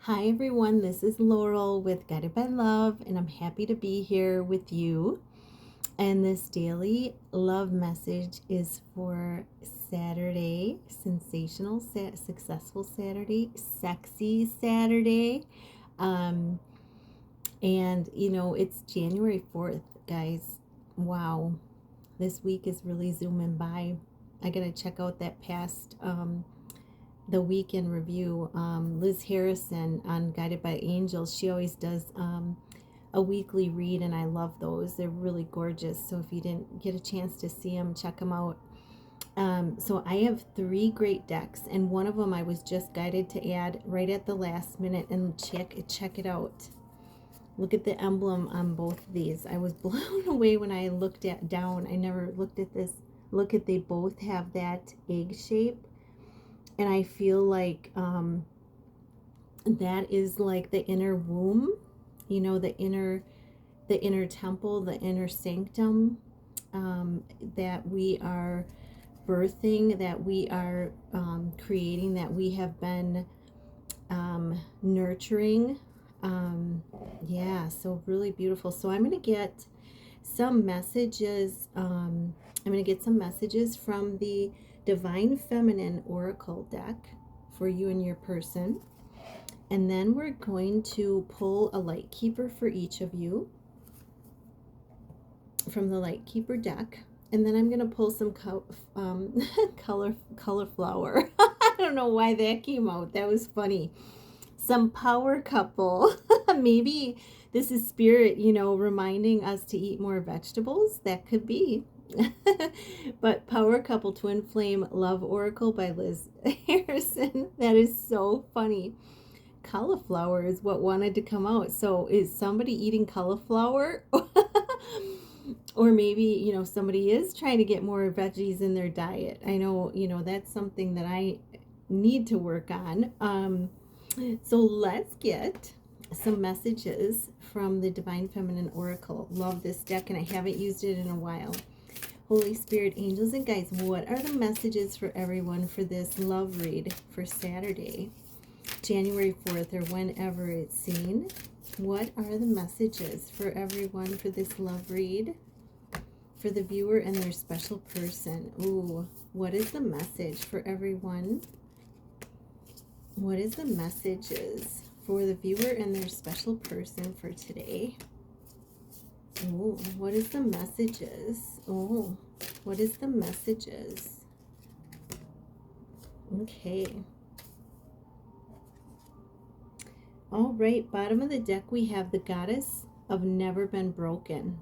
Hi everyone, this is Laurel with Guided by Love, and I'm happy to be here with you. And this daily love message is for Saturday, successful Saturday, sexy Saturday. Um, and it's January 4th, guys. Wow, this week is really zooming by. I gotta check out that past the weekend review. Liz Harrison on Guided by Angels, she always does a weekly read, and I love those. They're really gorgeous. So if you didn't get a chance to see them, check them out. So I have 3 great decks, and one of them I was just guided to add right at the last minute, and check it out. Look at the emblem on both of these. I was blown away when I looked at down. I never looked at this. Look at, they both have that egg shape, and I feel like that is like the inner womb, the inner temple, the inner sanctum, that we are birthing, that we are creating, that we have been nurturing. Yeah, so really beautiful. So I'm going to get some messages. I'm going to get some messages from the Divine Feminine Oracle deck for you and your person. And then we're going to pull a light keeper for each of you from the light keeper deck. And then I'm going to pull some cauliflower. I don't know why that came out. That was funny. Some power couple. Maybe this is spirit, reminding us to eat more vegetables. That could be. But power couple, twin flame love oracle by Liz Harrison. That is so funny. Cauliflower is what wanted to come out. So is somebody eating cauliflower? Or maybe, somebody is trying to get more veggies in their diet. I know, that's something that I need to work on. So let's get some messages from the Divine Feminine Oracle. Love this deck, and I haven't used it in a while. Holy Spirit, angels, and guides, what are the messages for everyone for this love read for Saturday, January 4th, or whenever it's seen? What are the messages for everyone for this love read for the viewer and their special person? Ooh, what is the message for everyone? What is the messages for the viewer and their special person for today? Oh, what is the messages? Oh, what is the messages? Okay. All right, bottom of the deck we have the Goddess of Never Been Broken.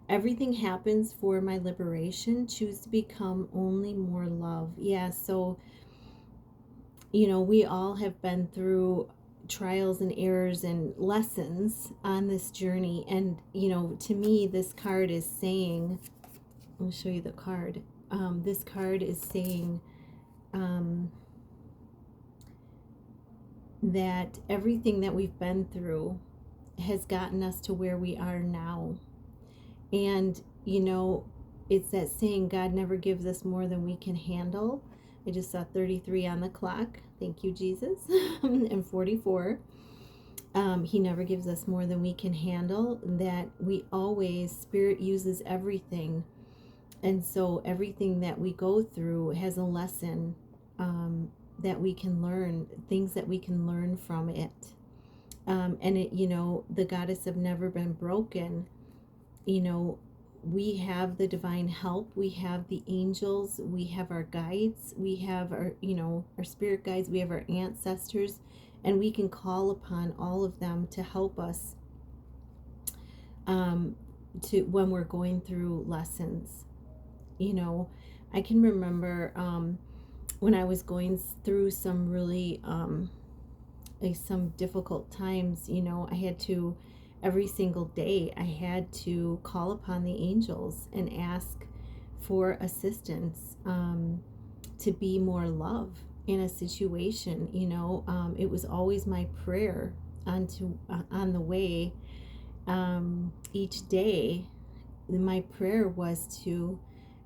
Everything happens for my liberation. Choose to become only more love. Yeah, so we all have been through trials and errors and lessons on this journey. And, to me, this card is saying, I'll show you the card. This card is saying that everything that we've been through has gotten us to where we are now. And, it's that saying, God never gives us more than we can handle. I just saw 33 on the clock. Thank you, Jesus. And 44. He never gives us more than we can handle. That we always, Spirit uses everything. And so everything that we go through has a lesson that we can learn, things that we can learn from it. And it, the Goddess of Never Been Broken, we have the divine help, we have the angels, we have our guides, we have our, our spirit guides, we have our ancestors, and we can call upon all of them to help us to when we're going through lessons. I can remember when I was going through some really some difficult times, I had to, every single day, I had to call upon the angels and ask for assistance to be more love in a situation. It was always my prayer on the way. Each day, my prayer was to,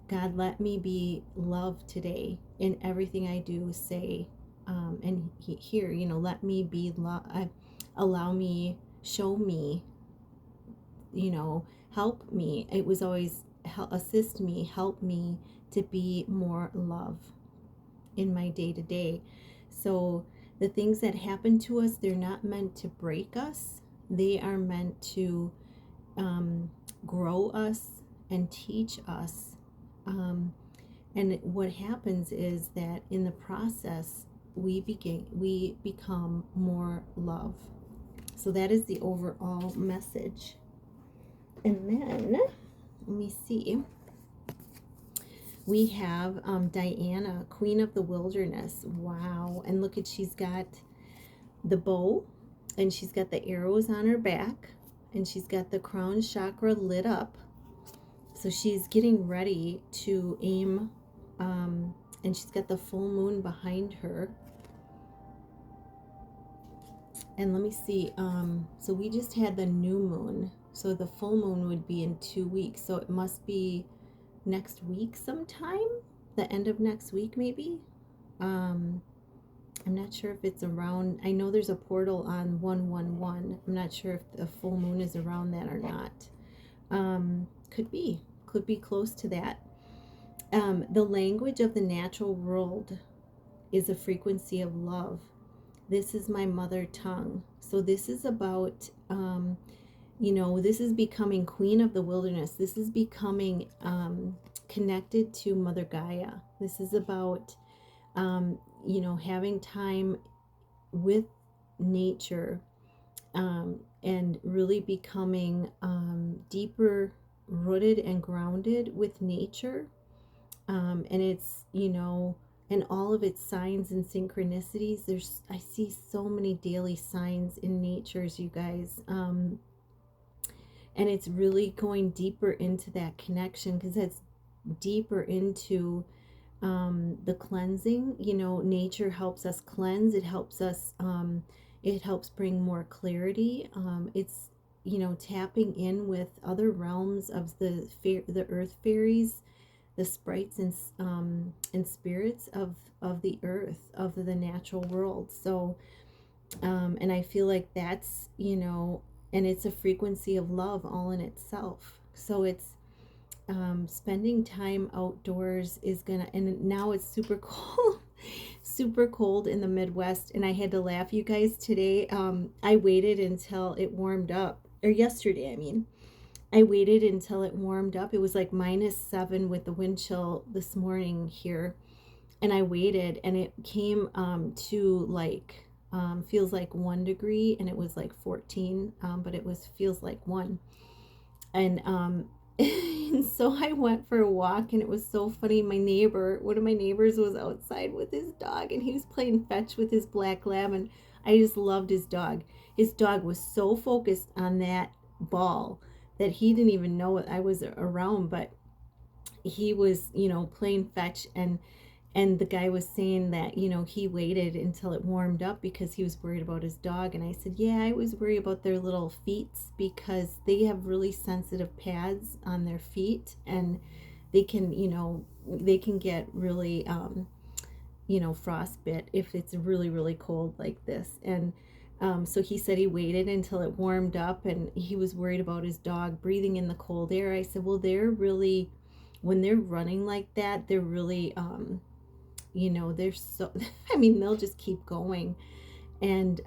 God, let me be love today in everything I do, say, and here, you know, let me be allow me, show me, you know, help me. It was always assist me, help me to be more love in my day to day. So the things that happen to us, they're not meant to break us. They are meant to grow us and teach us. And what happens is that in the process, we become more love. So that is the overall message. And then, let me see. We have Diana, Queen of the Wilderness. Wow. And look at, she's got the bow, and she's got the arrows on her back, and she's got the crown chakra lit up. So she's getting ready to aim, and she's got the full moon behind her. And let me see, so we just had the new moon. So the full moon would be in 2 weeks. So it must be next week sometime, the end of next week maybe. I'm not sure if it's around, I know there's a portal on 111. I'm not sure if the full moon is around that or not. Could be close to that. The language of the natural world is a frequency of love. This is my mother tongue. So this is about, you know, this is becoming Queen of the Wilderness. This is becoming connected to Mother Gaia. This is about, you know, having time with nature, and really becoming deeper rooted and grounded with nature. And it's, you know, and all of its signs and synchronicities. I see so many daily signs in natures, you guys. And it's really going deeper into that connection, because that's deeper into the cleansing. You know, nature helps us cleanse. It helps us, it helps bring more clarity. It's, you know, tapping in with other realms of the earth fairies, the sprites and spirits of the earth, of the natural world. So and I feel like that's, you know, and it's a frequency of love all in itself. So it's spending time outdoors is gonna, and now it's super cold super cold in the Midwest, and I had to laugh, you guys, today. I waited until it warmed up, or yesterday, I mean. I waited until it warmed up. It was like -7 with the wind chill this morning here. And I waited, and it came to like, feels like 1 degree, and it was like 14, but it feels like 1. And, and so I went for a walk, and it was so funny. One of my neighbors was outside with his dog, and he was playing fetch with his black lab, and I just loved his dog. His dog was so focused on that ball that he didn't even know I was around, but he was, you know, playing fetch, and the guy was saying that, you know, he waited until it warmed up because he was worried about his dog. And I said, yeah, I was worried about their little feet, because they have really sensitive pads on their feet, and they can, you know, they can get really, you know, frostbite if it's really, really cold like this. And so he said he waited until it warmed up, and he was worried about his dog breathing in the cold air. I said, well, they're really, when they're running like that, they're really, you know, they're so, I mean, they'll just keep going. And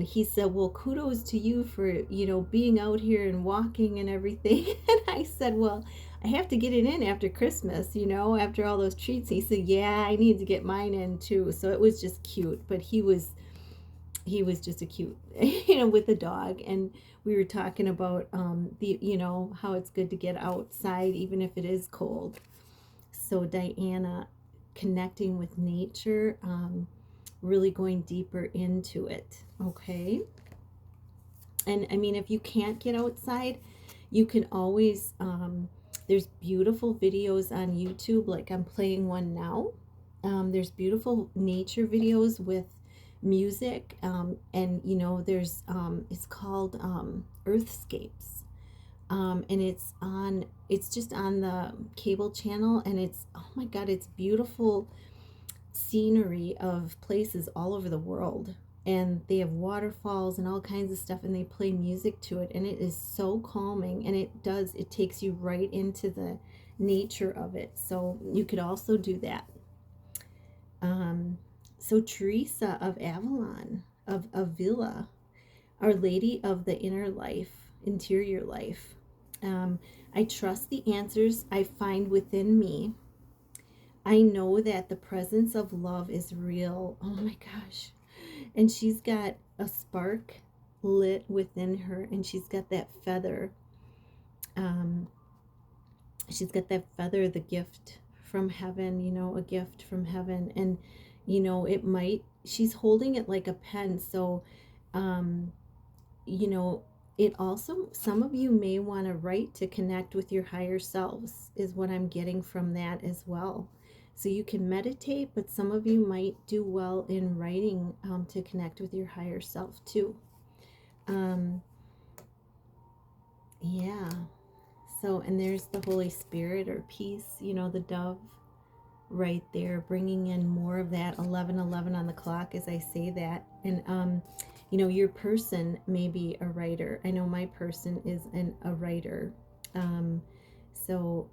he said, well, kudos to you for, you know, being out here and walking and everything. And I said, well, I have to get it in after Christmas, you know, after all those treats. He said, yeah, I need to get mine in too. So it was just cute. But he was just a cute, you know, with the dog. And we were talking about the, you know, how it's good to get outside even if it is cold. So Diana, connecting with nature, really going deeper into it. Okay. And I mean, if you can't get outside, you can always, there's beautiful videos on YouTube, like I'm playing one now. There's beautiful nature videos with music, and you know, there's it's called Earthscapes, and it's just on the cable channel, and it's, oh my god, it's beautiful scenery of places all over the world, and they have waterfalls and all kinds of stuff, and they play music to it, and it is so calming, and it takes you right into the nature of it. So you could also do that. So Teresa of Avalon, of Avila, Our Lady of the Inner Life, Interior Life. I trust the answers I find within me. I know that the presence of love is real. Oh my gosh. And she's got a spark lit within her, and she's got that feather. She's got that feather, the gift from heaven, a gift from heaven. And, she's holding it like a pen. So, um, it also, some of you may want to write to connect with your higher selves, is what I'm getting from that as well. So you can meditate, but some of you might do well in writing to connect with your higher self too. Yeah. So, and there's the Holy Spirit or peace, the dove right there, bringing in more of that 11:11 on the clock as I say that. And, your person may be a writer. I know my person is a writer. So,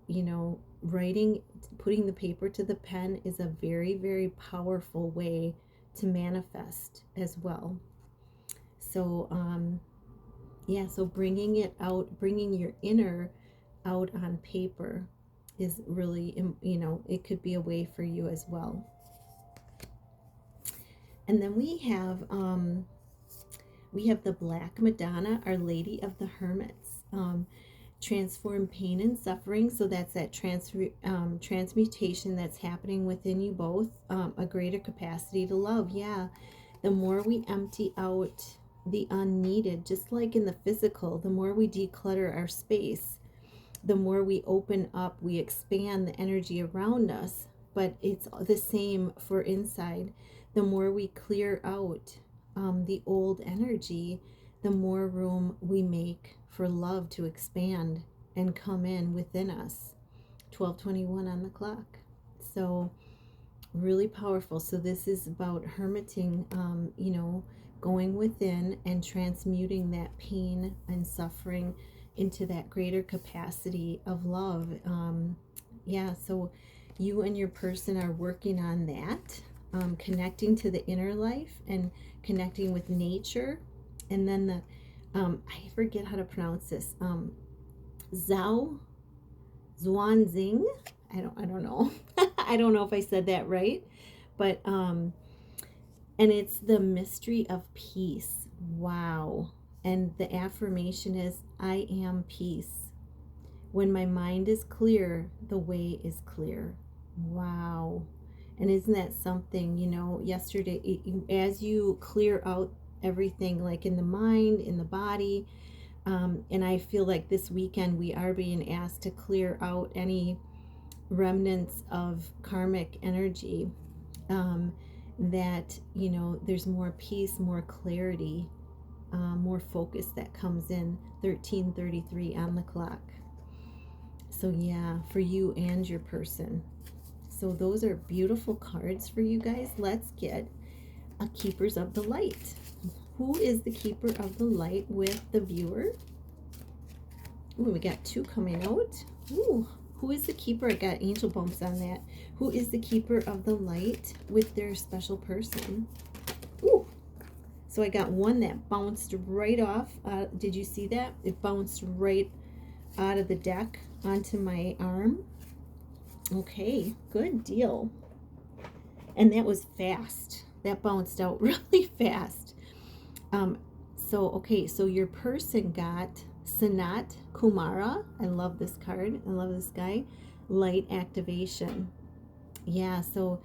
writing, putting the paper to the pen is a very, very powerful way to manifest as well. So, so bringing it out, bringing your inner out on paper is really, it could be a way for you as well. And then we have the Black Madonna, Our Lady of the Hermits. Transform pain and suffering. So that's that transmutation that's happening within you both. A greater capacity to love. Yeah. The more we empty out the unneeded, just like in the physical, the more we declutter our space, the more we open up, we expand the energy around us. But it's the same for inside. The more we clear out the old energy, the more room we make for love to expand and come in within us. 12:21 on the clock. So really powerful. So this is about hermiting, going within and transmuting that pain and suffering into that greater capacity of love. So you and your person are working on that, connecting to the inner life and connecting with nature. And then the I forget how to pronounce this. Zhuanzing. I don't know. I don't know if I said that right, but and it's the mystery of peace. Wow. And the affirmation is, I am peace. When my mind is clear, the way is clear. Wow. And isn't that something, yesterday, as you clear out everything, like in the mind, in the body, and I feel like this weekend we are being asked to clear out any remnants of karmic energy, that, there's more peace, more clarity, more focus that comes in. 13:33 on the clock. So yeah, for you and your person. So those are beautiful cards for you guys. Let's get a Keepers of the Light. Who is the Keeper of the Light with the viewer? Ooh, we got two coming out. Ooh, who is the Keeper? I got angel bumps on that. Who is the Keeper of the Light with their special person? Ooh, so I got one that bounced right off. Did you see that? It bounced right out of the deck onto my arm. Okay, good deal. And that was fast. That bounced out really fast. So your person got Sanat Kumara. I love this card. I love this guy. Light activation. Yeah, so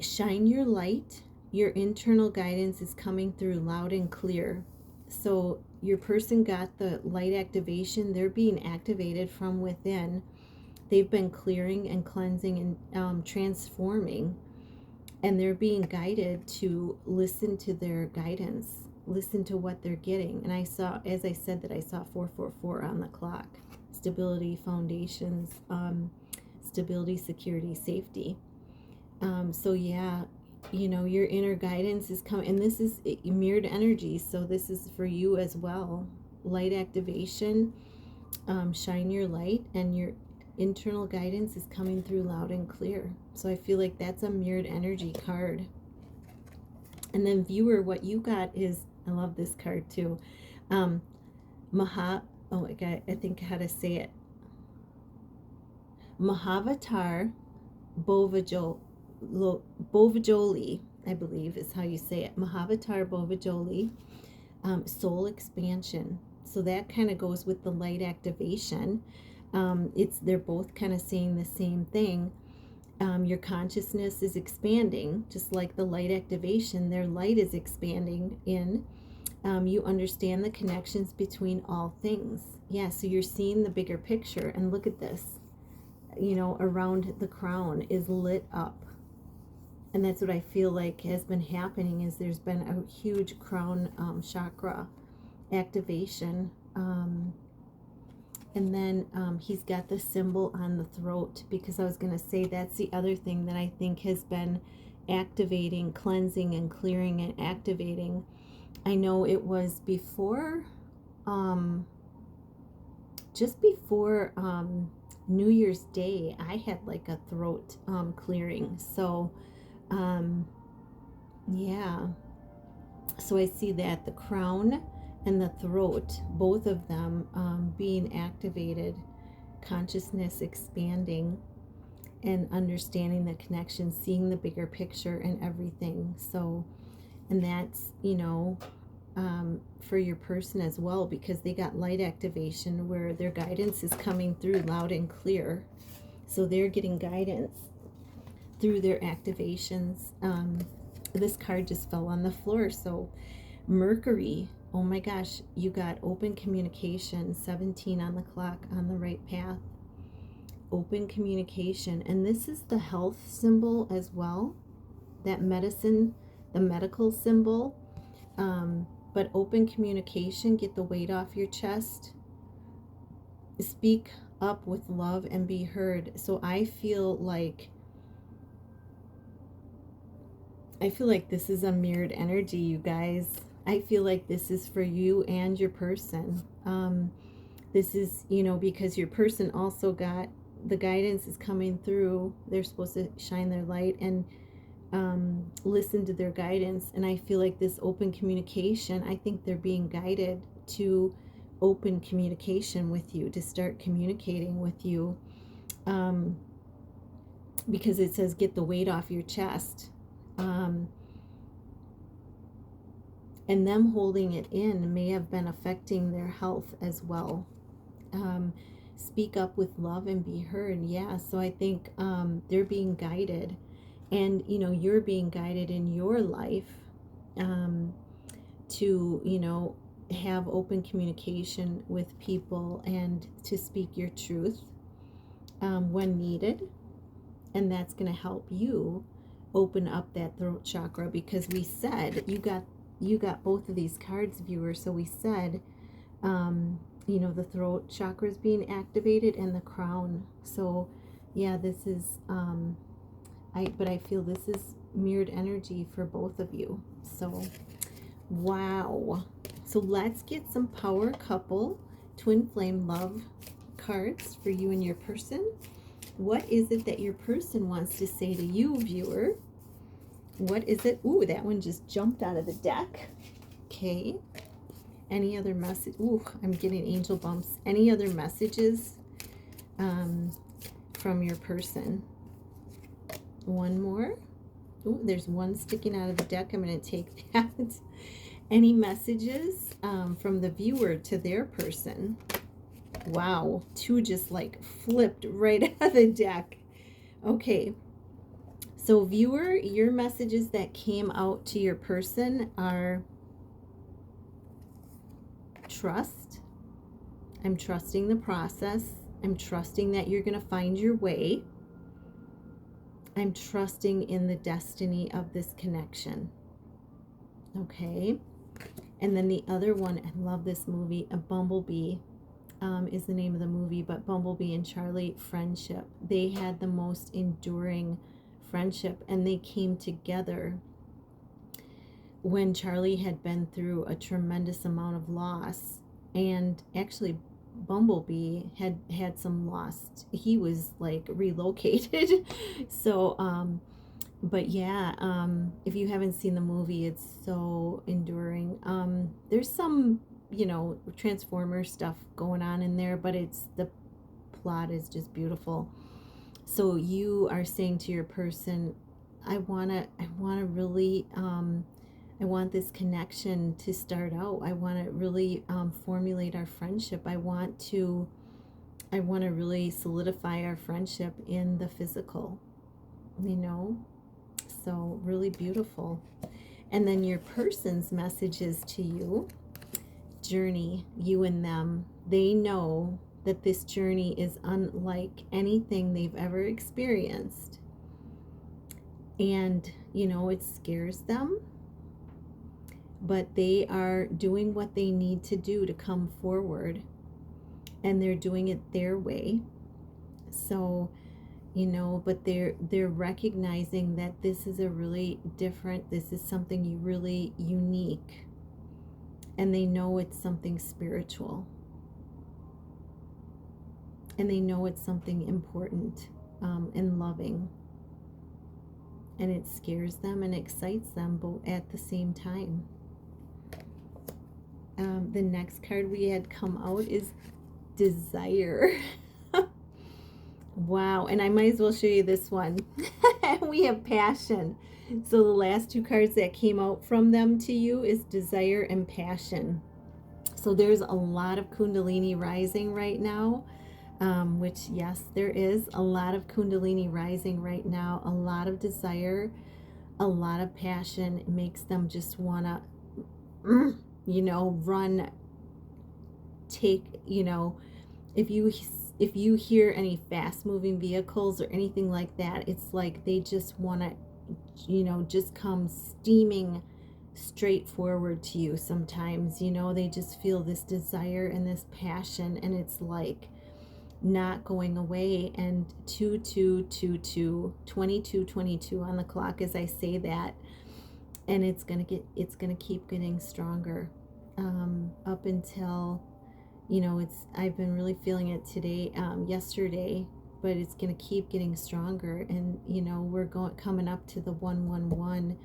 shine your light. Your internal guidance is coming through loud and clear. So your person got the light activation. They're being activated from within. They've been clearing and cleansing and transforming. And they're being guided to listen to their guidance, listen to what they're getting. And I saw, as I said, that I saw 444 on the clock. Stability, foundations, stability, security, safety. So yeah, you know, your inner guidance is coming, and this is mirrored energy, so this is for you as well. Light activation, shine your light, and your internal guidance is coming through loud and clear. So I feel like that's a mirrored energy card. And then viewer, what you got is, I love this card too. Um, oh my God, I think how to say it. Mahavatar Bovajoli, I believe is how you say it. Mahavatar Bovajoli, soul expansion. So that kind of goes with the light activation. They're both kind of saying the same thing. Your consciousness is expanding, just like the light activation. Their light is expanding in. You understand the connections between all things. Yeah, so you're seeing the bigger picture. And look at this, you know, around the crown is lit up. And that's what I feel like has been happening, is there's been a huge crown chakra activation. And then he's got the symbol on the throat, because I was going to say that's the other thing that I think has been activating, cleansing and clearing and activating. I know it was before, just before New Year's Day, I had like a throat clearing. So yeah, so I see that the crown and the throat, both of them being activated, consciousness expanding, and understanding the connection, seeing the bigger picture and everything. So, and that's, you know, for your person as well, because they got light activation where their guidance is coming through loud and clear. So they're getting guidance through their activations. This card just fell on the floor. So Mercury, oh my gosh, you got open communication, 17 on the clock, on the right path. Open communication. And this is the health symbol as well, that medicine, the medical symbol. But open communication, get the weight off your chest. Speak up with love and be heard. So I feel like this is a mirrored energy, you guys. I feel like this is for you and your person. This is, you know, because your person also got the guidance is coming through. They're supposed to shine their light and listen to their guidance. And I feel like this open communication, I think they're being guided to open communication with you, to start communicating with you, because it says get the weight off your chest. And them holding it in may have been affecting their health as well. Speak up with love and be heard. Yeah, so I think they're being guided, and you know, you're being guided in your life to, you know, have open communication with people and to speak your truth when needed. And that's going to help you open up that throat chakra, because we said you got both of these cards, viewers. So we said, you know, the throat chakra is being activated and the crown. So yeah, this is, but I feel this is mirrored energy for both of you. So, wow. So let's get some power couple, twin flame love cards for you and your person. What is it that your person wants to say to you, viewer? What is it? Ooh, that one just jumped out of the deck. Okay. Any other message? Ooh, I'm getting angel bumps. Any other messages from your person? One more. Ooh, there's one sticking out of the deck. I'm going to take that. Any messages from the viewer to their person? Wow, two just like flipped right out of the deck. Okay. So viewer, your messages that came out to your person are trust. I'm trusting the process. I'm trusting that you're going to find your way. I'm trusting in the destiny of this connection. Okay. And then the other one, I love this movie, A Bumblebee is the name of the movie, but Bumblebee and Charlie, friendship. They had the most enduring friendship, and they came together when Charlie had been through a tremendous amount of loss. And actually, Bumblebee had some loss. He was like relocated. So but yeah, if you haven't seen the movie, it's so enduring. There's some, you know, Transformer stuff going on in there, but it's, the plot is just beautiful. So you are saying to your person, I wanna really, I want this connection to start out. I want to really formulate our friendship. I want to really solidify our friendship in the physical, you know? So really beautiful. And then your person's messages to you, journey, you and them, they know that this journey is unlike anything they've ever experienced. And, you know, it scares them, but they are doing what they need to do to come forward, and they're doing it their way. So, you know, but they're recognizing that this is a really different, this is something really unique, and they know it's something spiritual, and they know it's something important and loving, and it scares them and excites them both at the same time. The next card we had come out is desire. Wow, and I might as well show you this one. We have passion. So the last two cards that came out from them to you is desire and passion. So there's a lot of Kundalini rising right now, which, yes, there is a lot of Kundalini rising right now, a lot of desire, a lot of passion. It makes them just want to, you know, run, take, you know, if you hear any fast moving vehicles or anything like that, it's like they just want to, you know, just come steaming straight forward to you sometimes. You know, they just feel this desire and this passion, and it's like not going away. And 22 on the clock as I say that, and it's gonna keep getting stronger up until, you know, I've been really feeling it today, yesterday, but it's going to keep getting stronger. And, you know, we're coming up to the 111,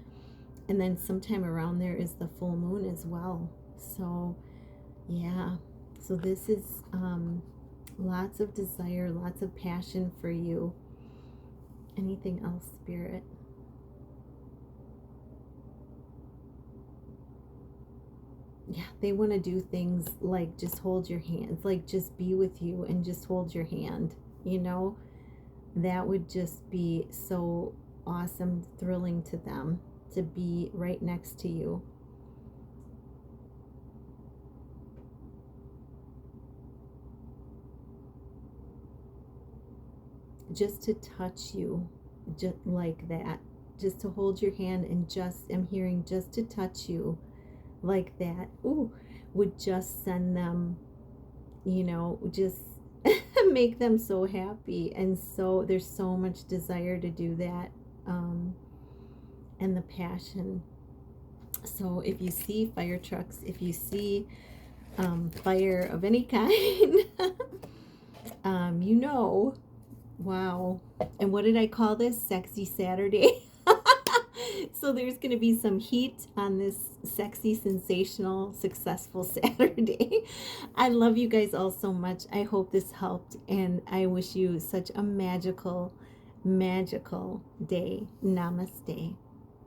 and then sometime around there is the full moon as well. So, yeah. So this is lots of desire, lots of passion for you. Anything else, Spirit? Yeah, they want to do things like just hold your hands, like just be with you and just hold your hand, you know? That would just be so awesome, thrilling to them to be right next to you. Just to touch you, just like that, just to hold your hand, and just, I'm hearing just to touch you like that, ooh, would just send them, you know, just make them so happy. And so there's so much desire to do that, and the passion. So if you see fire trucks, if you see fire of any kind, you know, wow. And what did I call this? Sexy Saturday. So there's going to be some heat on this sexy, sensational, successful Saturday. I love you guys all so much. I hope this helped, and I wish you such a magical, magical day. Namaste.